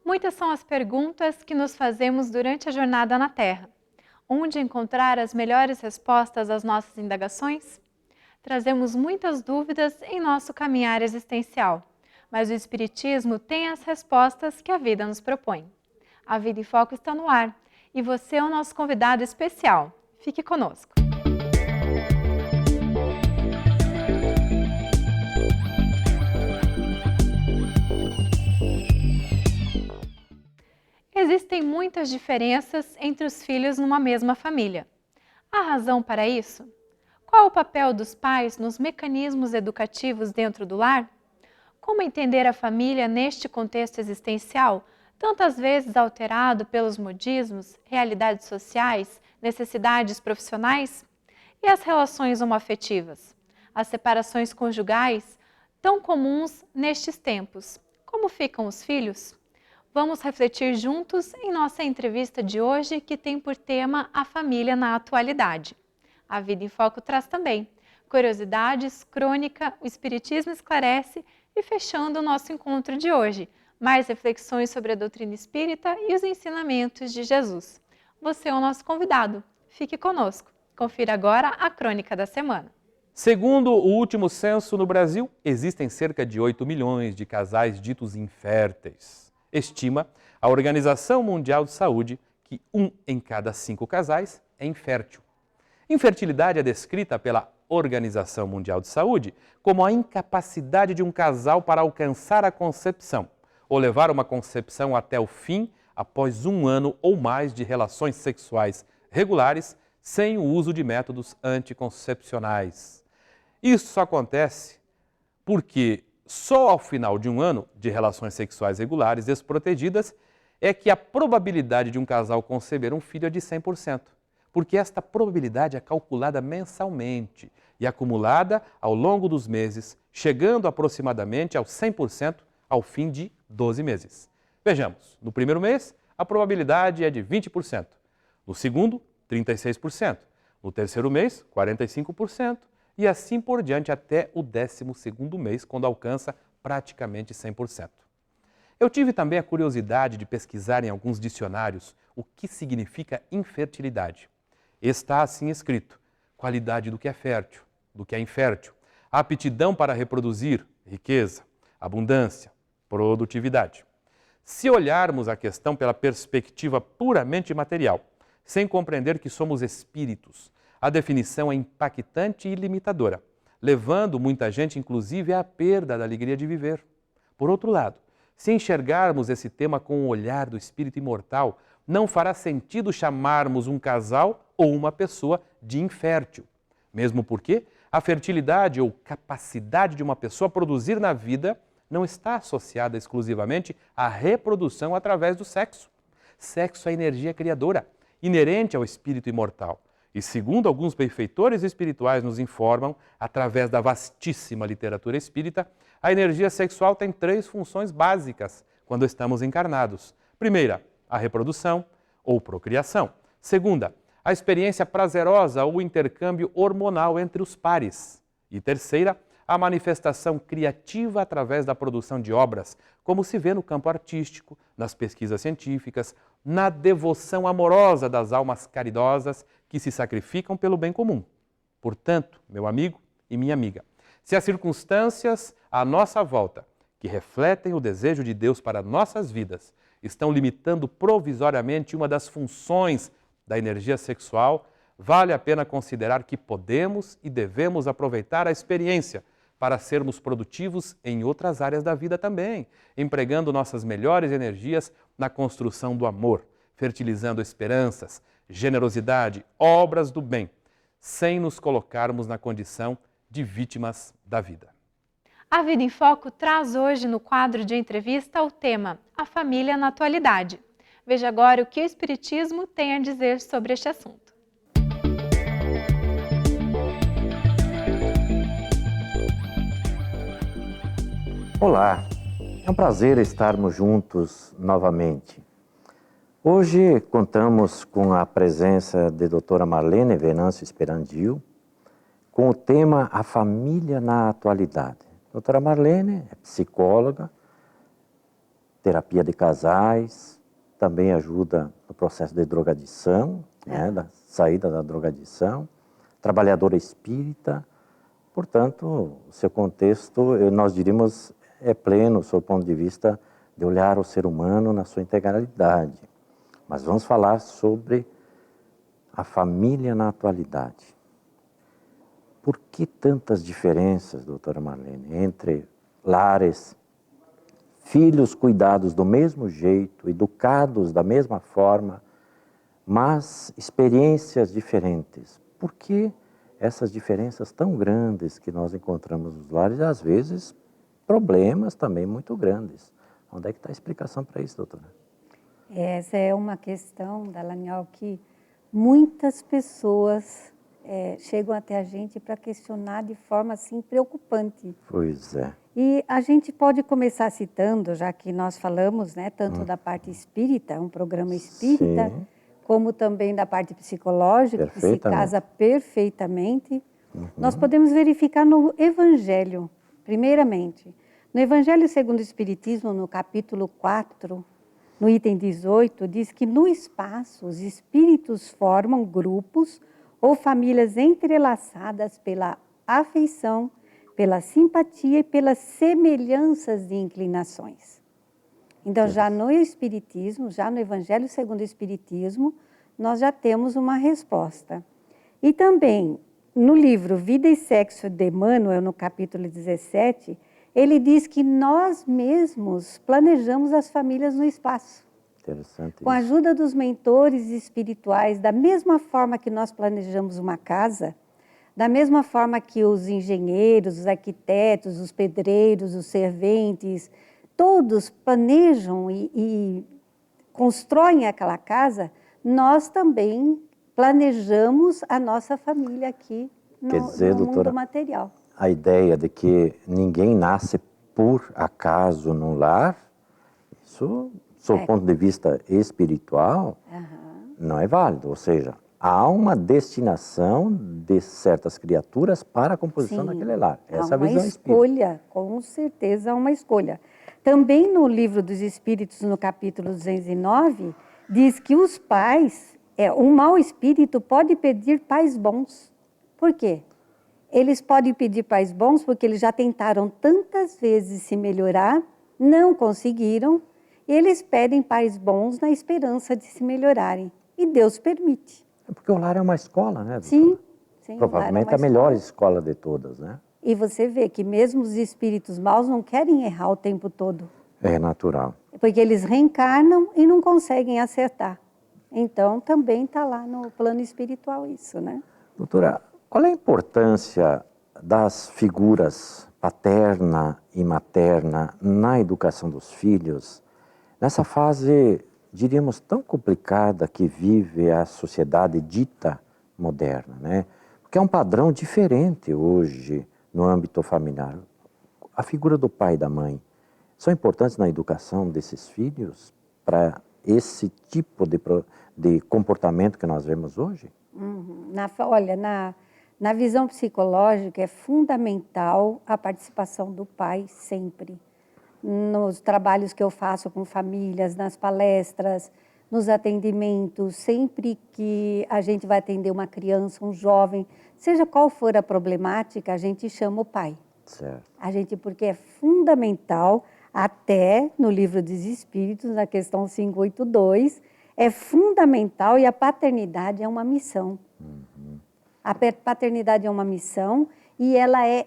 Muitas são as perguntas que nos fazemos durante a jornada na Terra. Onde encontrar as melhores respostas às nossas indagações? Trazemos muitas dúvidas em nosso caminhar existencial, mas o Espiritismo tem as respostas que a vida nos propõe. A Vida em Foco está no ar e você é o nosso convidado especial. Fique conosco! Existem muitas diferenças entre os filhos numa mesma família. Há razão para isso? Qual o papel dos pais nos mecanismos educativos dentro do lar? Como entender a família neste contexto existencial, tantas vezes alterado pelos modismos, realidades sociais, necessidades profissionais? E as relações homoafetivas? As separações conjugais, tão comuns nestes tempos. Como ficam os filhos? Vamos refletir juntos em nossa entrevista de hoje, que tem por tema a família na atualidade. A Vida em Foco traz também curiosidades, crônica, o Espiritismo esclarece e fechando o nosso encontro de hoje, mais reflexões sobre a doutrina espírita e os ensinamentos de Jesus. Você é o nosso convidado. Fique conosco. Confira agora a crônica da semana. Segundo o último censo no Brasil, existem cerca de 8 milhões de casais ditos inférteis. Estima a Organização Mundial de Saúde que 1 em cada 5 casais é infértil. Infertilidade é descrita pela Organização Mundial de Saúde como a incapacidade de um casal para alcançar a concepção ou levar uma concepção até o fim após 1 ano ou mais de relações sexuais regulares sem o uso de métodos anticoncepcionais. Isso só acontece porque só ao final de 1 ano de relações sexuais regulares desprotegidas é que a probabilidade de um casal conceber um filho é de 100%, porque esta probabilidade é calculada mensalmente e acumulada ao longo dos meses, chegando aproximadamente aos 100% ao fim de 12 meses. Vejamos, no primeiro mês, a probabilidade é de 20%, no segundo, 36%, no terceiro mês, 45%, e assim por diante até o 12º mês, quando alcança praticamente 100%. Eu tive também a curiosidade de pesquisar em alguns dicionários o que significa infertilidade. Está assim escrito: qualidade do que é fértil, do que é infértil, aptidão para reproduzir, riqueza, abundância, produtividade. Se olharmos a questão pela perspectiva puramente material, sem compreender que somos espíritos, a definição é impactante e limitadora, levando muita gente, inclusive, à perda da alegria de viver. Por outro lado, se enxergarmos esse tema com o olhar do espírito imortal, não fará sentido chamarmos um casal ou uma pessoa de infértil, mesmo porque a fertilidade ou capacidade de uma pessoa produzir na vida não está associada exclusivamente à reprodução através do sexo. Sexo é energia criadora, inerente ao espírito imortal. E segundo alguns benfeitores espirituais nos informam, através da vastíssima literatura espírita, a energia sexual tem 3 funções básicas quando estamos encarnados. Primeira, a reprodução ou procriação. Segunda, a experiência prazerosa ou intercâmbio hormonal entre os pares. E terceira, a manifestação criativa através da produção de obras, como se vê no campo artístico, nas pesquisas científicas, na devoção amorosa das almas caridosas que se sacrificam pelo bem comum. Portanto, meu amigo e minha amiga, se as circunstâncias à nossa volta, que refletem o desejo de Deus para nossas vidas, estão limitando provisoriamente uma das funções da energia sexual, vale a pena considerar que podemos e devemos aproveitar a experiência para sermos produtivos em outras áreas da vida também, empregando nossas melhores energias na construção do amor, fertilizando esperanças, generosidade, obras do bem, sem nos colocarmos na condição de vítimas da vida. A Vida em Foco traz hoje no quadro de entrevista o tema A Família na Atualidade. Veja agora o que o Espiritismo tem a dizer sobre este assunto. Olá, é um prazer estarmos juntos novamente. Hoje contamos com a presença de doutora Marlene Venâncio Esperandio, com o tema A Família na Atualidade. Doutora Marlene é psicóloga, terapia de casais, também ajuda no processo de drogadição, né, da saída da drogadição, trabalhadora espírita. Portanto, o seu contexto, nós diríamos, é pleno, sob o ponto de vista de olhar o ser humano na sua integralidade. Mas vamos falar sobre a família na atualidade. Por que tantas diferenças, doutora Marlene, entre lares, filhos cuidados do mesmo jeito, educados da mesma forma, mas experiências diferentes? Por que essas diferenças tão grandes que nós encontramos nos lares, e às vezes problemas também muito grandes? Onde é que está a explicação para isso, doutora? Essa é uma questão, Dallagnol, que muitas pessoas chegam até a gente para questionar de forma assim preocupante. Pois é. E a gente pode começar citando, já que nós falamos, né, tanto da parte espírita, um programa espírita, Sim. como também da parte psicológica, que se casa perfeitamente. Nós podemos verificar no Evangelho, primeiramente. No Evangelho segundo o Espiritismo, no capítulo 4, no item 18, diz que no espaço os espíritos formam grupos ou famílias entrelaçadas pela afeição, pela simpatia e pelas semelhanças de inclinações. Então, já no Espiritismo, já no Evangelho segundo o Espiritismo, nós já temos uma resposta. E também, no livro Vida e Sexo de Emmanuel, no capítulo 17, ele diz que nós mesmos planejamos as famílias no espaço. Interessante. Com a isso. ajuda dos mentores espirituais, da mesma forma que nós planejamos uma casa, da mesma forma que os engenheiros, os arquitetos, os pedreiros, os serventes, todos planejam e constroem aquela casa, nós também planejamos a nossa família aqui Quer dizer, no doutora, mundo material. a ideia de que ninguém nasce por acaso num lar, isso, sob o ponto de vista espiritual, não é válido. Ou seja, há uma destinação de certas criaturas para a composição Sim, daquele lar. Essa é há a uma visão espírita. escolha, com certeza há uma escolha. Também no Livro dos Espíritos, no capítulo 209, diz que os pais, um mau espírito pode pedir pais bons. Por quê? Eles podem pedir pais bons porque eles já tentaram tantas vezes se melhorar, não conseguiram, e eles pedem pais bons na esperança de se melhorarem. E Deus permite. É porque o lar é uma escola, né, doutora? Sim, sim. Provavelmente a melhor escola de todas, né? E você vê que mesmo os espíritos maus não querem errar o tempo todo. É natural. Porque eles reencarnam e não conseguem acertar. Então, também está lá no plano espiritual isso, né? Doutora, qual é a importância das figuras paterna e materna na educação dos filhos, nessa fase, diríamos, tão complicada que vive a sociedade dita moderna, né? Porque é um padrão diferente hoje no âmbito familiar. A figura do pai e da mãe são importantes na educação desses filhos para esse tipo de comportamento que nós vemos hoje? Olha, na visão psicológica é fundamental a participação do pai sempre. Nos trabalhos que eu faço com famílias, nas palestras, nos atendimentos, sempre que a gente vai atender uma criança, um jovem, seja qual for a problemática, a gente chama o pai. Certo. Porque é fundamental, até no Livro dos Espíritos, na questão 582, é fundamental e a paternidade é uma missão. A paternidade é uma missão e ela é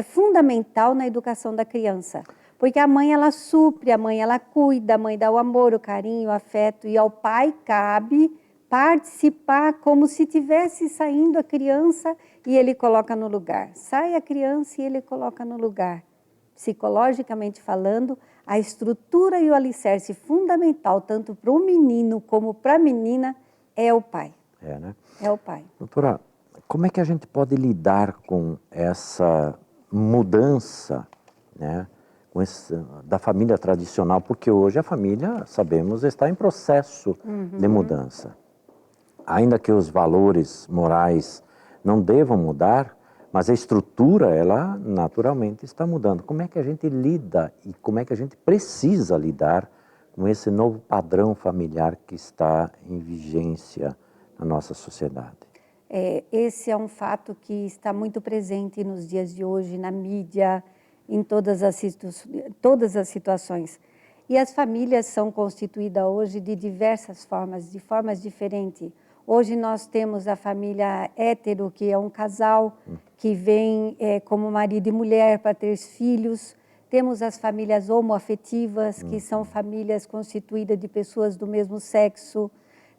fundamental na educação da criança. Porque a mãe, ela supre, a mãe, ela cuida, a mãe dá o amor, o carinho, o afeto. E ao pai cabe participar como se tivesse saindo a criança e ele coloca no lugar. Sai a criança e ele coloca no lugar. Psicologicamente falando, a estrutura e o alicerce fundamental, tanto para o menino como para a menina, é o pai. É, né? É o pai. Doutora, como é que a gente pode lidar com essa mudança, né, da família tradicional? Porque hoje a família, sabemos, está em processo de mudança. Ainda que os valores morais não devam mudar, Mas a estrutura, ela naturalmente está mudando. Como é que a gente lida e como é que a gente precisa lidar com esse novo padrão familiar que está em vigência na nossa sociedade? Esse é um fato que está muito presente nos dias de hoje, na mídia, em todas as situações. E as famílias são constituídas hoje de diversas formas, de formas diferentes. Hoje nós temos a família hétero, que é um casal que vem como marido e mulher para ter filhos. Temos as famílias homoafetivas, que são famílias constituídas de pessoas do mesmo sexo.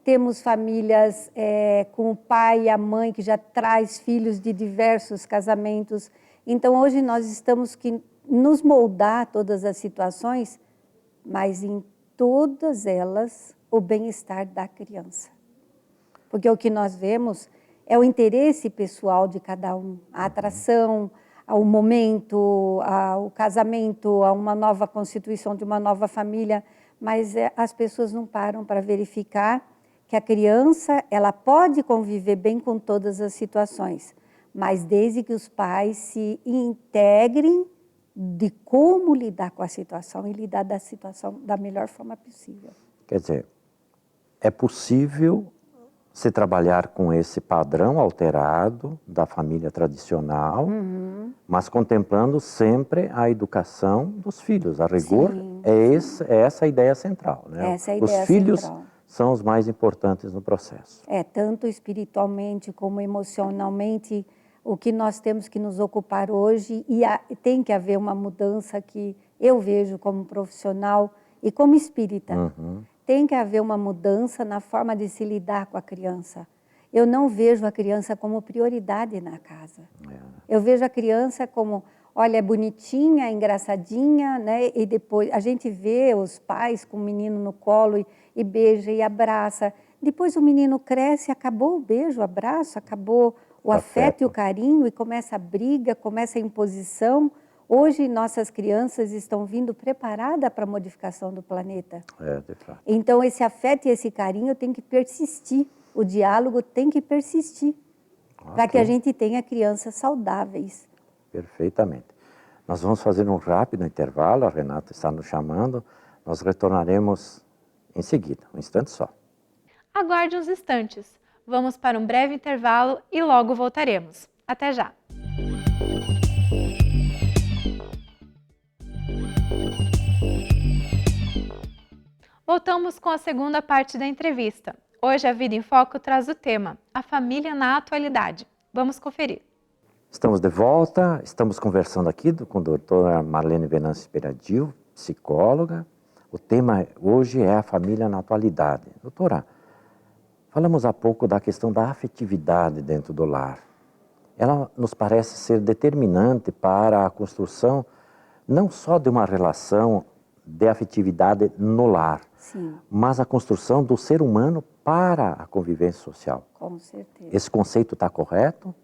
Temos famílias com o pai e a mãe, que já traz filhos de diversos casamentos. Então, hoje nós estamos que nos moldar todas as situações, mas em todas elas o bem-estar da criança. Porque o que nós vemos é o interesse pessoal de cada um, a atração, ao momento, ao casamento, a uma nova constituição de uma nova família, mas as pessoas não param para verificar que a criança, ela pode conviver bem com todas as situações, mas desde que os pais se integrem de como lidar com a situação e lidar da situação da melhor forma possível. Quer dizer, é possível se trabalhar com esse padrão alterado da família tradicional, mas contemplando sempre a educação dos filhos. A rigor, é essa a ideia central, né? Essa é a ideia os filhos central. São os mais importantes no processo. Tanto espiritualmente como emocionalmente, o que nós temos que nos ocupar hoje, e tem que haver uma mudança que eu vejo como profissional e como espírita. Tem que haver uma mudança na forma de se lidar com a criança. Eu não vejo a criança como prioridade na casa. Eu vejo a criança como, olha, é bonitinha, é engraçadinha, né? E depois a gente vê os pais com o menino no colo e beija e abraça. Depois o menino cresce, acabou o beijo, o abraço, acabou o afeto e o carinho, e começa a briga, começa a imposição. Hoje nossas crianças estão vindo preparadas para a modificação do planeta. De fato. Então esse afeto e esse carinho tem que persistir, o diálogo tem que persistir, para que a gente tenha crianças saudáveis. Perfeitamente. Nós vamos fazer um rápido intervalo, a Renata está nos chamando, nós retornaremos em seguida, um instante só. Aguarde uns instantes, vamos para um breve intervalo e logo voltaremos. Até já! Voltamos com a segunda parte da entrevista. Hoje a Vida em Foco traz o tema, a família na atualidade. Vamos conferir. Estamos de volta, estamos conversando aqui com a doutora Marlene Venâncio Sperandio, psicóloga. O tema hoje é a família na atualidade. Doutora, falamos há pouco da questão da afetividade dentro do lar. Ela nos parece ser determinante para a construção não só de uma relação de afetividade no lar, mas a construção do ser humano para a convivência social. Com certeza. Esse conceito está correto?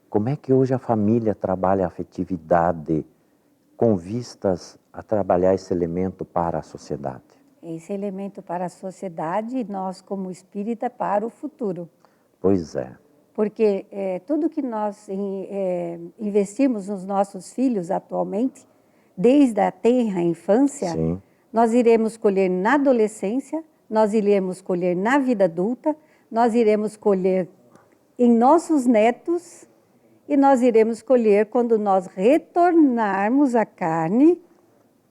Como é que hoje a família trabalha a afetividade com vistas a trabalhar esse elemento para a sociedade? Esse elemento para a sociedade, nós como espírita, para o futuro. Pois é. Porque tudo que nós investimos nos nossos filhos atualmente, desde a tenra infância, nós iremos colher na adolescência, nós iremos colher na vida adulta, nós iremos colher em nossos netos e nós iremos colher quando nós retornarmos à carne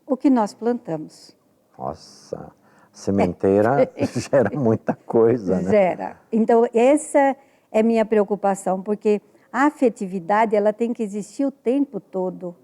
o que nós plantamos. Nossa, a sementeira gera muita coisa, né? Gera. Então, essa é minha preocupação, porque a afetividade ela tem que existir o tempo todo.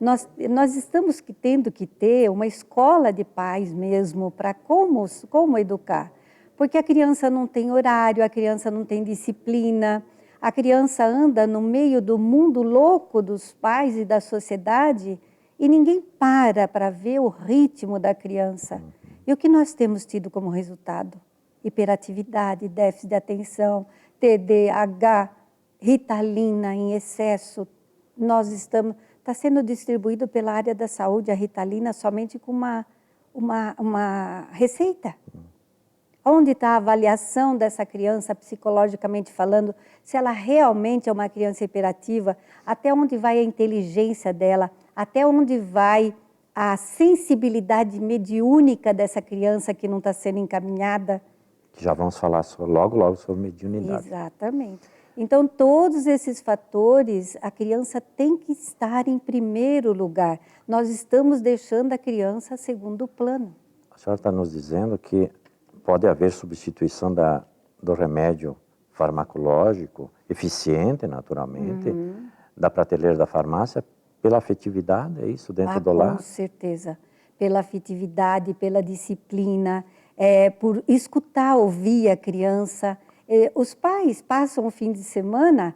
Nós estamos tendo que ter uma escola de pais mesmo para como educar. Porque a criança não tem horário, a criança não tem disciplina, a criança anda no meio do mundo louco dos pais e da sociedade e ninguém para ver o ritmo da criança. E o que nós temos tido como resultado? Hiperatividade, déficit de atenção, TDAH, Ritalina em excesso. Está sendo distribuído pela área da saúde a Ritalina somente com uma receita. Onde está a avaliação dessa criança, psicologicamente falando, se ela realmente é uma criança hiperativa, até onde vai a inteligência dela, até onde vai a sensibilidade mediúnica dessa criança que não está sendo encaminhada. Já vamos falar logo sobre mediunidade. Exatamente. Então, todos esses fatores, a criança tem que estar em primeiro lugar. Nós estamos deixando a criança a segundo plano. A senhora está nos dizendo que pode haver substituição do remédio farmacológico, eficiente naturalmente, da prateleira da farmácia, pela afetividade, é isso, dentro do lar? Com certeza. Pela afetividade, pela disciplina, por escutar, ouvir a criança. Os pais passam o fim de semana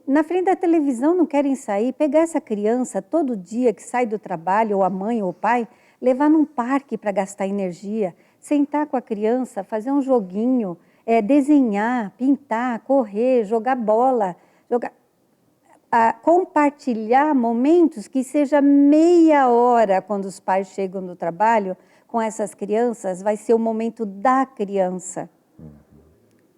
na frente da televisão, não querem sair, pegar essa criança todo dia que sai do trabalho, ou a mãe ou o pai, levar num parque para gastar energia, sentar com a criança, fazer um joguinho, desenhar, pintar, correr, jogar bola, compartilhar momentos que seja meia hora quando os pais chegam do trabalho com essas crianças, vai ser o momento da criança.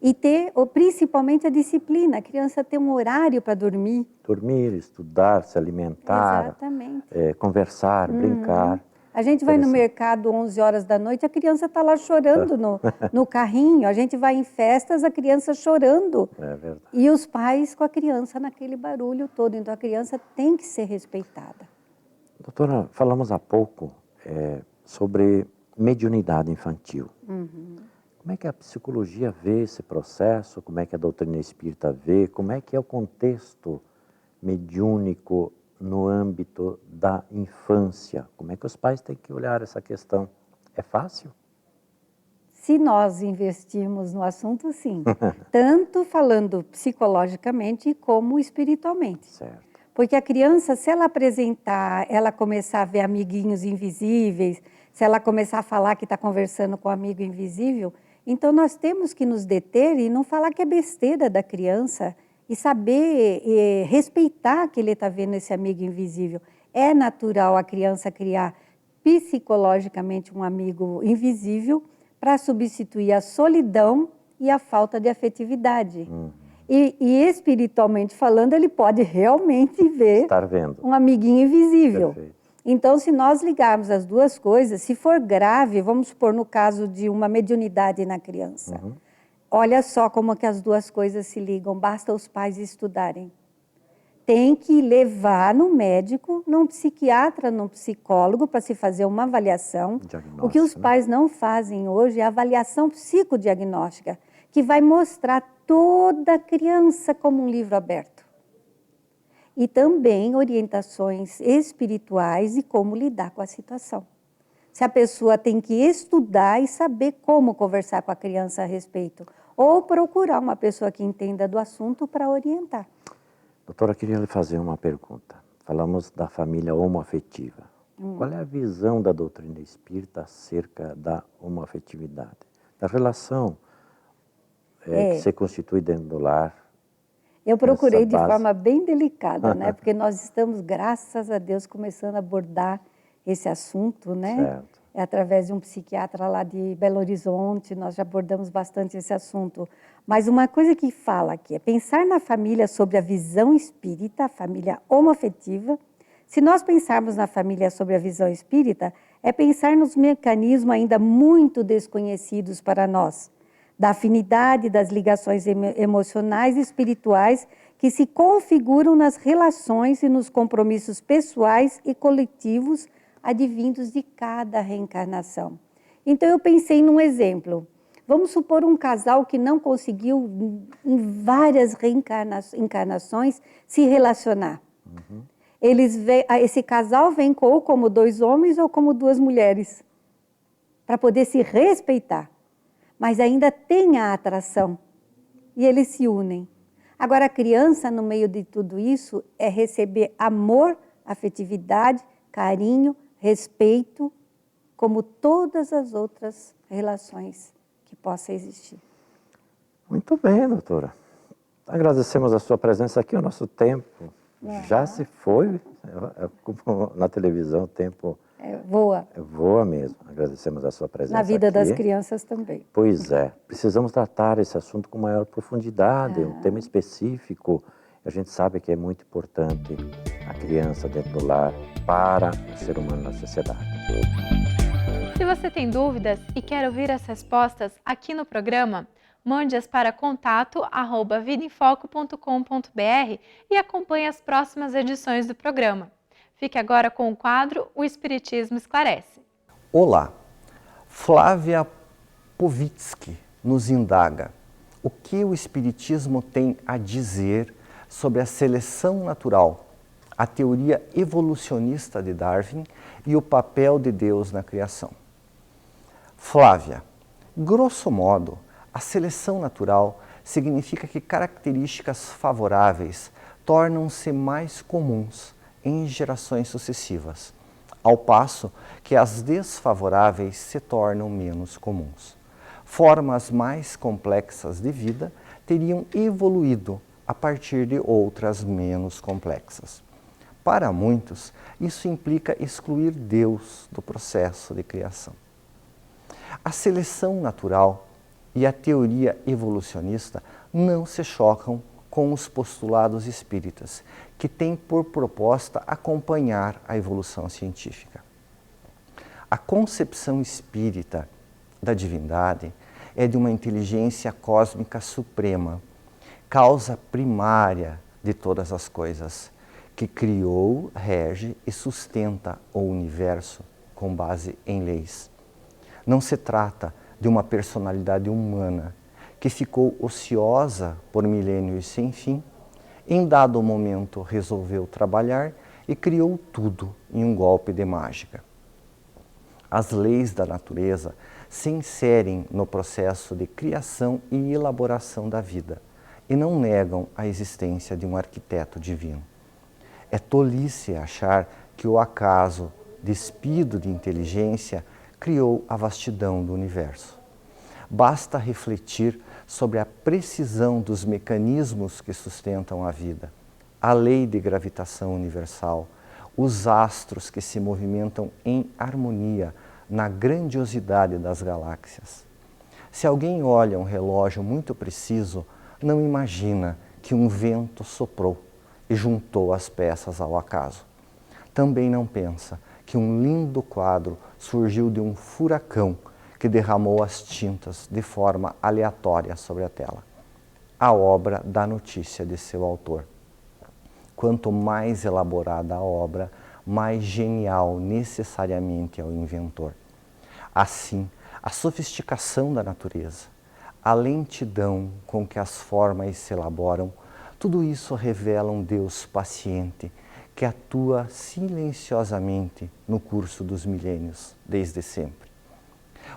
E ter, principalmente, a disciplina. A criança tem um horário para dormir. Dormir, estudar, se alimentar. Exatamente. Conversar, brincar. A gente vai no mercado 11 horas da noite, a criança está lá chorando no carrinho. A gente vai em festas, a criança chorando. É verdade. E os pais com a criança naquele barulho todo. Então, a criança tem que ser respeitada. Doutora, falamos há pouco sobre mediunidade infantil. Como é que a psicologia vê esse processo? Como é que a doutrina espírita vê? Como é que é o contexto mediúnico no âmbito da infância? Como é que os pais têm que olhar essa questão? É fácil? Se nós investirmos no assunto, sim. Tanto falando psicologicamente como espiritualmente. Certo. Porque a criança, se ela apresentar, ela começar a ver amiguinhos invisíveis, se ela começar a falar que está conversando com um amigo invisível, então nós temos que nos deter e não falar que é besteira da criança e saber respeitar que ele está vendo esse amigo invisível. É natural a criança criar psicologicamente um amigo invisível para substituir a solidão e a falta de afetividade. E espiritualmente falando, ele pode realmente ver Estar vendo. um amiguinho invisível. Perfeito. Então, se nós ligarmos as duas coisas, se for grave, vamos supor no caso de uma mediunidade na criança, olha só como que as duas coisas se ligam, basta os pais estudarem. Tem que levar no médico, num psiquiatra, num psicólogo, para se fazer uma avaliação. O que os pais não fazem hoje é a avaliação psicodiagnóstica, que vai mostrar toda a criança como um livro aberto. E também orientações espirituais e como lidar com a situação. Se a pessoa tem que estudar e saber como conversar com a criança a respeito, ou procurar uma pessoa que entenda do assunto para orientar. Doutora, queria lhe fazer uma pergunta. Falamos da família homoafetiva. Qual é a visão da doutrina espírita acerca da homoafetividade? Da relação que se constitui dentro do lar. Eu procurei de forma bem delicada, né? Porque nós estamos, graças a Deus, começando a abordar esse assunto, né? Certo. Através de um psiquiatra lá de Belo Horizonte, nós já abordamos bastante esse assunto. Mas uma coisa que fala aqui é pensar na família sobre a visão espírita, a família homoafetiva. Se nós pensarmos na família sobre a visão espírita, é pensar nos mecanismos ainda muito desconhecidos para nós, da afinidade, das ligações emocionais e espirituais que se configuram nas relações e nos compromissos pessoais e coletivos advindos de cada reencarnação. Então, eu pensei num exemplo. Vamos supor um casal que não conseguiu, em várias encarnações, se relacionar. Esse casal vem ou como dois homens ou como duas mulheres, para poder se respeitar. Mas ainda tem a atração, e eles se unem. Agora, a criança, no meio de tudo isso, é receber amor, afetividade, carinho, respeito, como todas as outras relações que possam existir. Muito bem, doutora. Agradecemos a sua presença aqui, o nosso tempo já se foi. Na televisão o tempo voa. Voa mesmo. Agradecemos a sua presença Na vida aqui. das crianças também. Pois é. Precisamos tratar esse assunto com maior profundidade, um tema específico. A gente sabe que é muito importante a criança dentro do lar para o ser humano na sociedade. Se você tem dúvidas e quer ouvir as respostas aqui no programa, mande-as para contato@vidaemfoco.com.br e acompanhe as próximas edições do programa. Fique agora com o quadro O Espiritismo Esclarece. Olá, Flávia Povitsky nos indaga o que o Espiritismo tem a dizer sobre a seleção natural, a teoria evolucionista de Darwin e o papel de Deus na criação. Flávia, grosso modo, a seleção natural significa que características favoráveis tornam-se mais comuns em gerações sucessivas, ao passo que as desfavoráveis se tornam menos comuns. Formas mais complexas de vida teriam evoluído a partir de outras menos complexas. Para muitos, isso implica excluir Deus do processo de criação. A seleção natural e a teoria evolucionista não se chocam com os postulados espíritas, que têm por proposta acompanhar a evolução científica. A concepção espírita da divindade é de uma inteligência cósmica suprema, causa primária de todas as coisas, que criou, rege e sustenta o universo com base em leis. Não se trata de uma personalidade humana que ficou ociosa por milênios sem fim, em dado momento resolveu trabalhar e criou tudo em um golpe de mágica. As leis da natureza se inserem no processo de criação e elaboração da vida e não negam a existência de um arquiteto divino. É tolice achar que o acaso, despido de inteligência, criou a vastidão do universo. Basta refletir sobre a precisão dos mecanismos que sustentam a vida, a lei de gravitação universal, os astros que se movimentam em harmonia na grandiosidade das galáxias. Se alguém olha um relógio muito preciso, não imagina que um vento soprou e juntou as peças ao acaso. Também não pensa que um lindo quadro surgiu de um furacão que derramou as tintas de forma aleatória sobre a tela. A obra dá notícia de seu autor. Quanto mais elaborada a obra, mais genial necessariamente é o inventor. Assim, a sofisticação da natureza, a lentidão com que as formas se elaboram, tudo isso revela um Deus paciente que atua silenciosamente no curso dos milênios, desde sempre.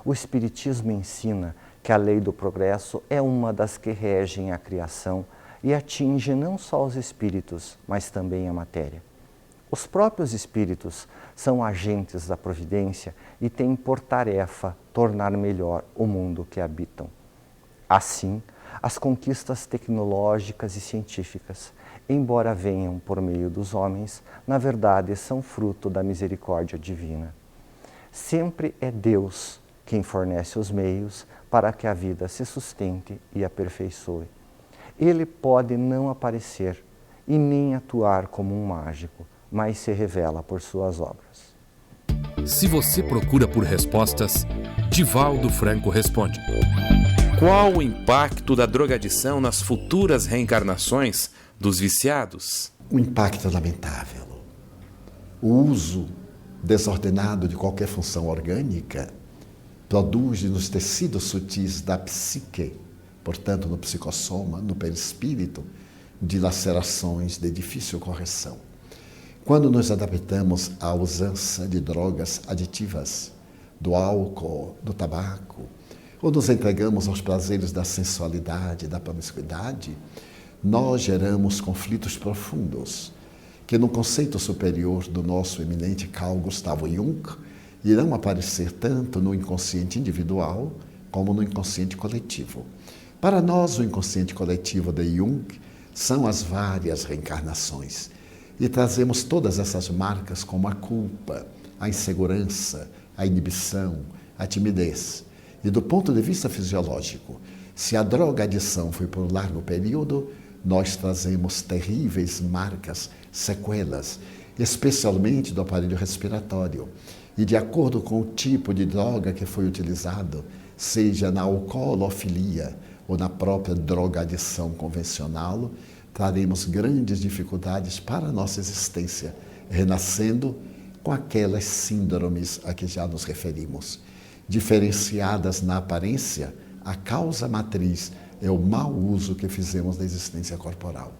O Espiritismo ensina que a lei do progresso é uma das que regem a criação e atinge não só os espíritos, mas também a matéria. Os próprios espíritos são agentes da providência e têm por tarefa tornar melhor o mundo que habitam. Assim, as conquistas tecnológicas e científicas, embora venham por meio dos homens, na verdade são fruto da misericórdia divina. Sempre é Deus quem fornece os meios para que a vida se sustente e aperfeiçoe. Ele pode não aparecer e nem atuar como um mágico, mas se revela por suas obras. Se você procura por respostas, Divaldo Franco responde. Qual o impacto da drogadição nas futuras reencarnações dos viciados? O impacto é lamentável. O uso desordenado de qualquer função orgânica produz nos tecidos sutis da psique, portanto no psicossoma, no perispírito, dilacerações de difícil correção. Quando nos adaptamos à usança de drogas aditivas, do álcool, do tabaco, ou nos entregamos aos prazeres da sensualidade, da promiscuidade, nós geramos conflitos profundos, que no conceito superior do nosso eminente Carl Gustav Jung, irão aparecer tanto no inconsciente individual como no inconsciente coletivo. Para nós, o inconsciente coletivo de Jung são as várias reencarnações, e trazemos todas essas marcas como a culpa, a insegurança, a inibição, a timidez. E do ponto de vista fisiológico, se a drogadição foi por largo período, nós trazemos terríveis marcas, sequelas, especialmente do aparelho respiratório. E de acordo com o tipo de droga que foi utilizado, seja na alcoolofilia ou na própria drogadição convencional, traremos grandes dificuldades para a nossa existência, renascendo com aquelas síndromes a que já nos referimos. Diferenciadas na aparência, a causa matriz é o mau uso que fizemos da existência corporal.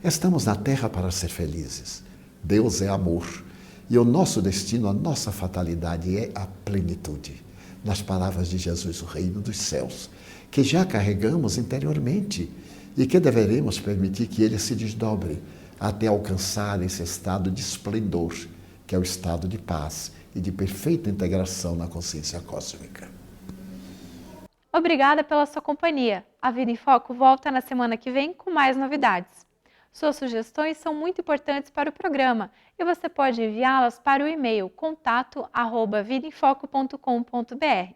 Estamos na Terra para ser felizes. Deus é amor. E o nosso destino, a nossa fatalidade é a plenitude. Nas palavras de Jesus, o reino dos céus, que já carregamos interiormente e que deveremos permitir que ele se desdobre até alcançar esse estado de esplendor, que é o estado de paz e de perfeita integração na consciência cósmica. Obrigada pela sua companhia. A Vida em Foco volta na semana que vem com mais novidades. Suas sugestões são muito importantes para o programa e você pode enviá-las para o e-mail contato@vidaemfoco.com.br.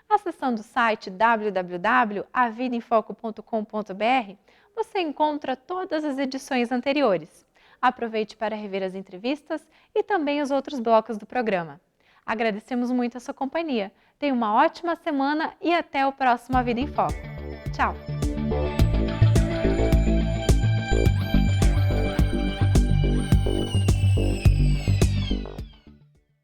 Acessando o site www.avidaemfoco.com.br, você encontra todas as edições anteriores. Aproveite para rever as entrevistas e também os outros blocos do programa. Agradecemos muito a sua companhia. Tenha uma ótima semana e até o próximo A Vida em Foco. Tchau!